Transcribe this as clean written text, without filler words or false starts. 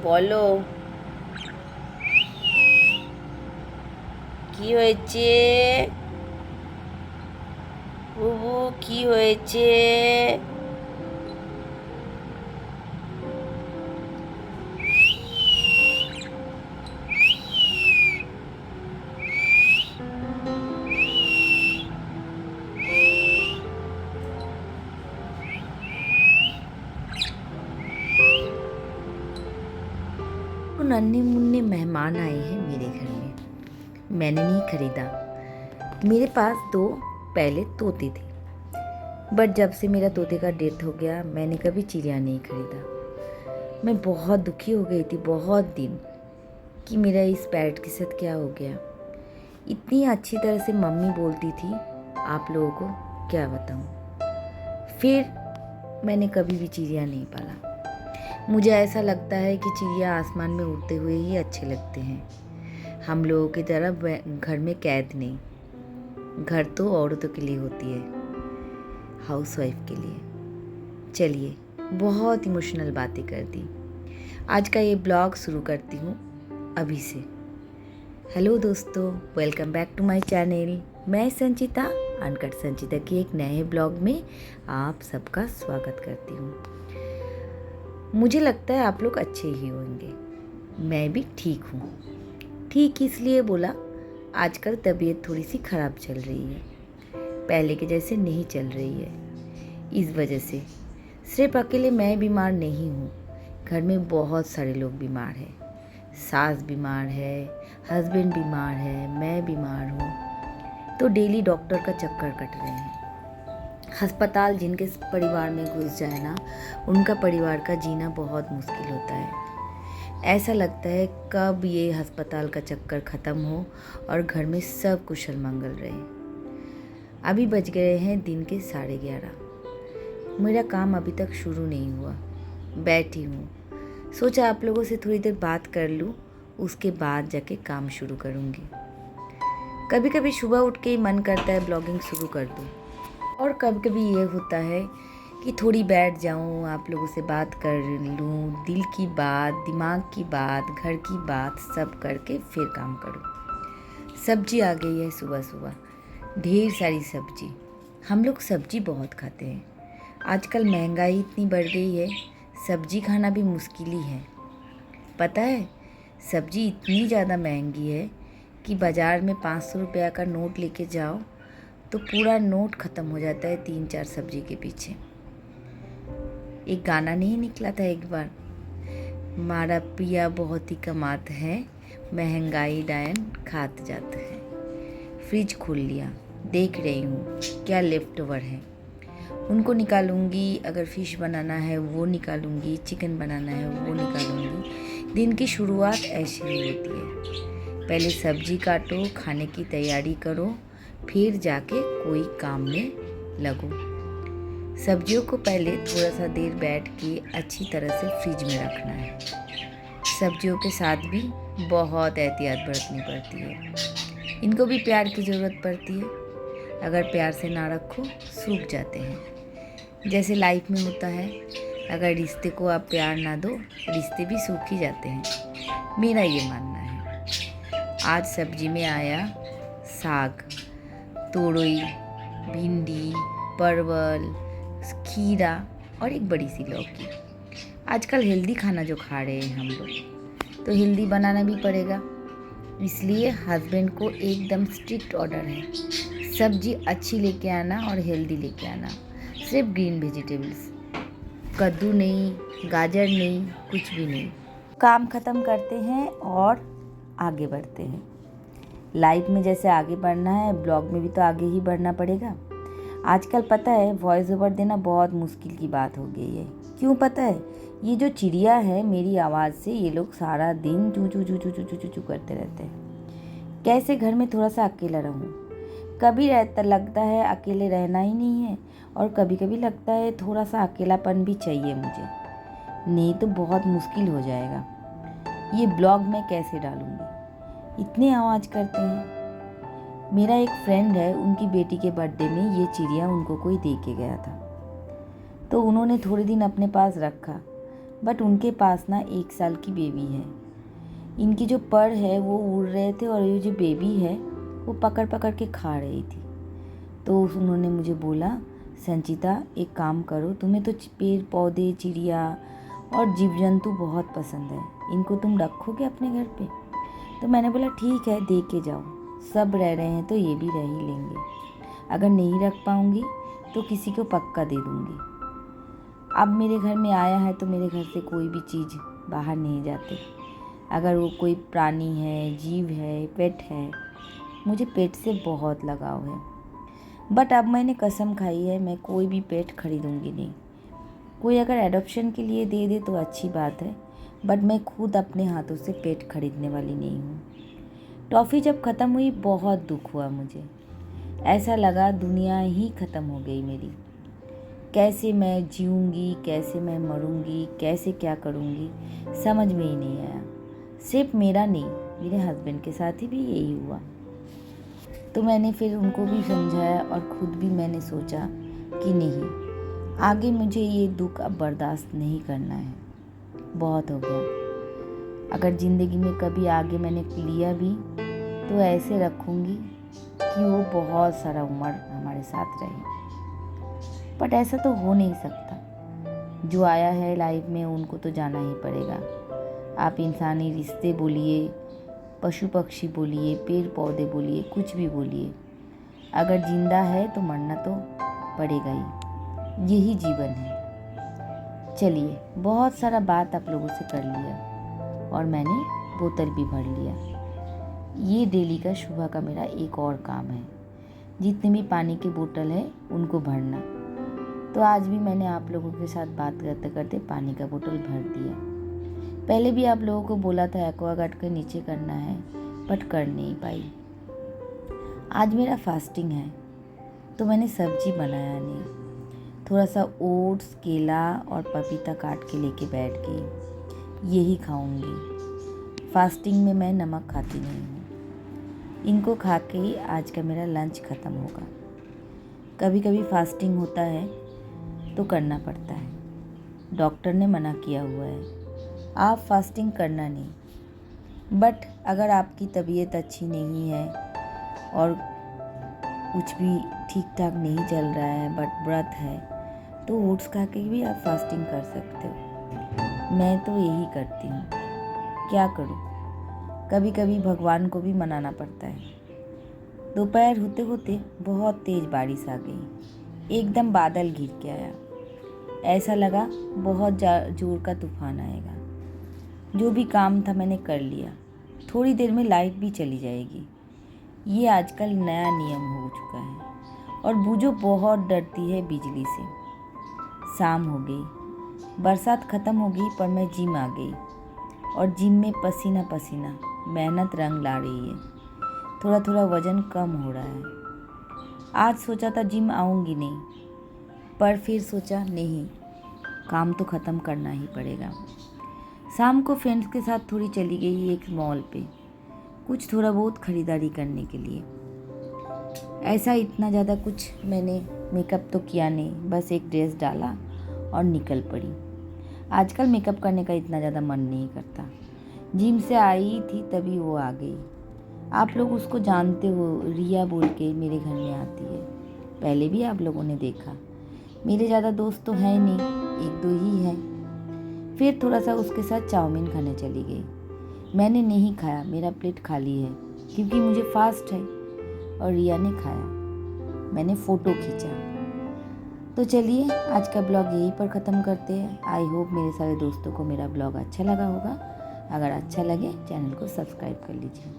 বলো কি হয়েছে বুবু, কি হয়েছে? तो नन्हे मुन्ने मेहमान आए हैं मेरे घर में। मैंने नहीं खरीदा। मेरे पास दो पहले तोते थे, बट जब से मेरा तोते का डेथ हो गया मैंने कभी चिड़िया नहीं खरीदा। मैं बहुत दुखी हो गई थी बहुत दिन कि मेरा इस पैरट के साथ क्या हो गया। इतनी अच्छी तरह से मम्मी बोलती थी, आप लोगों को क्या बताऊं। फिर मैंने कभी भी चिड़िया नहीं पाला। मुझे ऐसा लगता है कि चिड़िया आसमान में उड़ते हुए ही अच्छे लगते हैं, हम लोगों की तरह घर में कैद नहीं। घर तो औरतों के लिए होती है, हाउसवाइफ के लिए। चलिए, बहुत इमोशनल बातें कर दी। आज का ये ब्लॉग शुरू करती हूँ अभी से। हेलो दोस्तों, welcome back to my channel. मैं संचिता, अनकट संचिता के एक नए ब्लॉग में आप सबका स्वागत करती हूँ। मुझे लगता है आप लोग अच्छे ही होंगे। मैं भी ठीक हूँ। ठीक इसलिए बोला, आजकल तबीयत थोड़ी सी ख़राब चल रही है, पहले के जैसे नहीं चल रही है। इस वजह से सिर्फ अकेले मैं बीमार नहीं हूँ, घर में बहुत सारे लोग बीमार हैं। सास बीमार है, हस्बैंड बीमार है, मैं बीमार हूँ, तो डेली डॉक्टर का चक्कर कट रहे हैं। अस्पताल जिनके परिवार में घुस जाए ना, उनका परिवार का जीना बहुत मुश्किल होता है। ऐसा लगता है कब ये अस्पताल का चक्कर ख़त्म हो और घर में सब कुशल मंगल रहे। अभी बज गए हैं दिन के 11:30। मेरा काम अभी तक शुरू नहीं हुआ। बैठी हूँ, सोचा आप लोगों से थोड़ी देर बात कर लूँ, उसके बाद जाके काम शुरू करूँगी। कभी कभी सुबह उठ के ही मन करता है ब्लॉगिंग शुरू कर दूँ, और कभी कभी ये होता है कि थोड़ी बैठ जाऊँ, आप लोगों से बात कर लूँ, दिल की बात, दिमाग की बात, घर की बात सब करके फिर काम करूँ। सब्जी आ गई है सुबह सुबह, ढेर सारी सब्जी। हम लोग सब्जी बहुत खाते हैं। आजकल महंगाई इतनी बढ़ गई है, सब्जी खाना भी मुश्किल ही है। पता है, सब्जी इतनी ज़्यादा महंगी है कि बाज़ार में 500 रुपया का नोट लेके जाओ तो पूरा नोट ख़त्म हो जाता है 3-4 सब्जी के पीछे। एक गाना नहीं निकला था एक बार, मारा पिया बहुत ही कमात है, महंगाई डायन खात जाता है। फ्रिज खोल लिया, देख रही हूँ क्या लेफ्ट ओवर है, उनको निकालूंगी। अगर फ़िश बनाना है वो निकालूंगी, चिकन बनाना है वो निकालूंगी। दिन की शुरुआत ऐसी ही होती है। पहले सब्जी काटो, खाने की तैयारी करो, फिर जाके कोई काम में लगो। सब्जियों को पहले थोड़ा सा देर बैठ के अच्छी तरह से फ्रिज में रखना है। सब्जियों के साथ भी बहुत एहतियात बरतनी पड़ती है। इनको भी प्यार की ज़रूरत पड़ती है। अगर प्यार से ना रखो सूख जाते हैं। जैसे लाइफ में होता है, अगर रिश्ते को आप प्यार ना दो, रिश्ते भी सूख ही जाते हैं। मेरा ये मानना है। आज सब्जी में आया साग, तोरई, भिंडी, परवल, खीरा और एक बड़ी सी लौकी। आजकल हेल्दी खाना जो खा रहे हैं हम लोग, तो हेल्दी बनाना भी पड़ेगा। इसलिए हस्बैंड को एकदम स्ट्रिक्ट ऑर्डर है, सब्जी अच्छी लेके आना और हेल्दी लेके आना, सिर्फ ग्रीन वेजिटेबल्स, कद्दू नहीं, गाजर नहीं, कुछ भी नहीं। काम ख़त्म करते हैं और आगे बढ़ते हैं। लाइफ में जैसे आगे बढ़ना है, ब्लॉग में भी तो आगे ही बढ़ना पड़ेगा। आजकल पता है वॉइस ओवर देना बहुत मुश्किल की बात हो गई है। क्यों पता है? ये जो चिड़िया है, मेरी आवाज़ से ये लोग सारा दिन चू चू चू चू चू चू चू चू करते रहते हैं। कैसे घर में थोड़ा सा अकेला रहूँ? कभी लगता है अकेले रहना ही नहीं है, और कभी कभी लगता है थोड़ा सा अकेलापन भी चाहिए मुझे, नहीं तो बहुत मुश्किल हो जाएगा। ये ब्लॉग मैं कैसे डालूँगी? इतने आवाज़ करते हैं। मेरा एक फ्रेंड है, उनकी बेटी के बर्थडे में ये चिड़िया उनको कोई दे के गया था, तो उन्होंने थोड़े दिन अपने पास रखा। बट उनके पास ना 1 साल की बेबी है। इनकी जो पर है वो उड़ रहे थे और ये जो बेबी है वो पकड़ पकड़ के खा रही थी। तो उन्होंने मुझे बोला, संचिता एक काम करो, तुम्हें तो पेड़ पौधे, चिड़िया और जीव जंतु बहुत पसंद है, इनको तुम रखोगे अपने घर पे? तो मैंने बोला ठीक है, दे के जाओ, सब रह रहे हैं तो ये भी रह ही लेंगे। अगर नहीं रख पाऊँगी तो किसी को पक्का दे दूँगी। अब मेरे घर में आया है तो मेरे घर से कोई भी चीज़ बाहर नहीं जाते। अगर वो कोई प्राणी है, जीव है, पेट है, मुझे पेट से बहुत लगाव है। बट अब मैंने कसम खाई है, मैं कोई भी पेट खरीदूँगी नहीं। कोई अगर एडॉप्शन के लिए दे दे तो अच्छी बात है, बट मैं खुद अपने हाथों से पेट खरीदने वाली नहीं हूँ। टॉफ़ी जब ख़त्म हुई बहुत दुख हुआ मुझे। ऐसा लगा दुनिया ही ख़त्म हो गई मेरी। कैसे मैं जीऊँगी, कैसे मैं मरूँगी, कैसे क्या करूँगी, समझ में ही नहीं आया। सिर्फ मेरा नहीं, मेरे हस्बैंड के साथ ही भी यही हुआ। तो मैंने फिर उनको भी समझाया और ख़ुद भी मैंने सोचा कि नहीं, आगे मुझे ये दुख अब बर्दाश्त नहीं करना है, बहुत हो गया। अगर ज़िंदगी में कभी आगे मैंने लिया भी तो ऐसे रखूँगी कि वो बहुत सारा उम्र हमारे साथ रहे। बट ऐसा तो हो नहीं सकता। जो आया है लाइफ में उनको तो जाना ही पड़ेगा। आप इंसानी रिश्ते बोलिए, पशु पक्षी बोलिए, पेड़ पौधे बोलिए, कुछ भी बोलिए, अगर जिंदा है तो मरना तो पड़ेगा ही, यही जीवन है। चलिए, बहुत सारा बात आप लोगों से कर लिया और मैंने बोतल भी भर लिया। ये डेली का सुबह का मेरा एक और काम है, जितने भी पानी की बोतल है उनको भरना। तो आज भी मैंने आप लोगों के साथ बात करते करते पानी का बोतल भर दिया। पहले भी आप लोगों को बोला था एक्वागार्ड के नीचे करना है, बट कर नहीं पाई। आज मेरा फास्टिंग है तो मैंने सब्जी बनाया नहीं, थोड़ा सा ओट्स, केला और पपीता काट के लेके बैठ गई, यही खाऊंगी। फास्टिंग में मैं नमक खाती नहीं हूँ। इनको खा के ही आज का मेरा लंच ख़त्म होगा। कभी कभी फास्टिंग होता है तो करना पड़ता है, डॉक्टर ने मना किया हुआ है, आप फास्टिंग करना नहीं। बट अगर आपकी तबीयत अच्छी नहीं है और कुछ भी ठीक ठाक नहीं चल रहा है बट व्रत है, तो ओट्स खा के भी आप फास्टिंग कर सकते हो। मैं तो यही करती हूँ, क्या करूँ, कभी कभी भगवान को भी मनाना पड़ता है। दोपहर होते होते बहुत तेज़ बारिश आ गई, एकदम बादल घिर के आया। ऐसा लगा बहुत जोर का तूफान आएगा। जो भी काम था मैंने कर लिया। थोड़ी देर में लाइट भी चली जाएगी, ये आजकल नया नियम हो चुका है। और बूझो बहुत डरती है बिजली से। शाम हो गई, बरसात ख़त्म हो गई, पर मैं जिम आ गई और जिम में पसीना पसीना मेहनत रंग ला रही है। थोड़ा थोड़ा वज़न कम हो रहा है। आज सोचा था जिम आऊँगी नहीं, पर फिर सोचा नहीं, काम तो ख़त्म करना ही पड़ेगा। शाम को फ्रेंड्स के साथ थोड़ी चली गई एक मॉल पे, कुछ थोड़ा बहुत ख़रीदारी करने के लिए। ऐसा इतना ज़्यादा कुछ मैंने मेकअप तो किया नहीं, बस एक ड्रेस डाला और निकल पड़ी। आजकल मेकअप करने का इतना ज़्यादा मन नहीं करता। जिम से आई थी तभी वो आ गई। आप लोग उसको जानते हो, रिया बोल के मेरे घर में आती है, पहले भी आप लोगों ने देखा। मेरे ज़्यादा दोस्त तो हैं नहीं, 1-2 ही हैं। फिर थोड़ा सा उसके साथ चाउमीन खाने चली गई। मैंने नहीं खाया, मेरा प्लेट खाली है क्योंकि मुझे फास्ट है, और रिया ने खाया। मैंने फ़ोटो खींचा। तो चलिए, आज का ब्लॉग यहीं पर ख़त्म करते हैं। आई होप मेरे सारे दोस्तों को मेरा ब्लॉग अच्छा लगा होगा। अगर अच्छा लगे चैनल को सब्सक्राइब कर लीजिए।